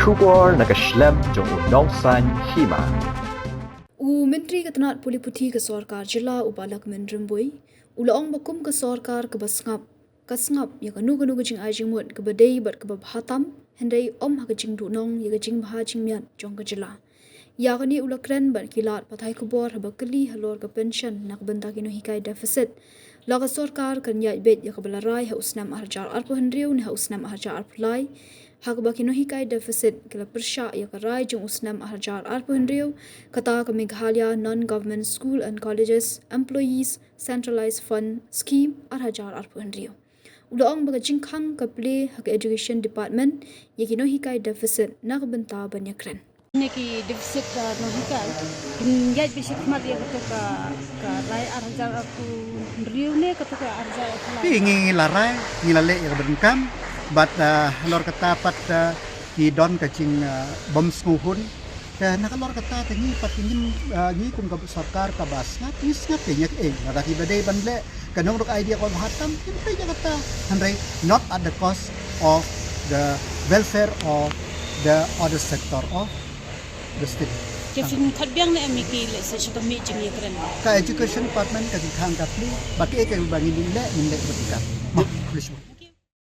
Shubor nakaslem jong unong san Hima. Menteri Ketenat Puli Putih ke Sorkar Jila Ubalak Menrembui, Ulaong Bakum ke Sorkar ke Sngap, ke Sngap ya kanu ke jing ajing mut ke badai bat ke Hatam, hendai om ha ke jing dunong ya ke jing baha jing miat jong ke Jila. Ya kani ulakren bat kilat patai kubor ha bakeli halor ke pension nak bentak Nonghikai defisit. Laga Sorkar kan ya bet ya ke belarai ha usnam harjar arpo hendriu ne ha usnam harjar Plie. Hak baki Nonghikai defisit kala persya ya karai jung usnam harjar arpo hendriu kata ke Meghalaya Non-Government School and Colleges Employees Centralized Fund Scheme harjar arpo hendriu. Ulaong baka Jingkhang ke Plie hak Education Department ya ki Nonghikai defisit nak benta banyakren. Neki defisit Nonghikai injat bisik mat ya ketuka ka rai harjar arpo hendriu ne ketuka harjar arpo ingin larai ngilale ya berengkam but lor kata pat di don kacing bom smuhun nak lor kata tangi pat ingin ni kum ka Sorkar ka Sngap ni Sngap kenya ngati badai banle kanong rok idea ko hatam pintai kata handai not at the cost of the welfare of the other sector of the state. Kefin kadbiang na amiki le sa shito mi jing yekren Ka education department ka Jingkhang ka Plie baki ke bangi nile bertikat.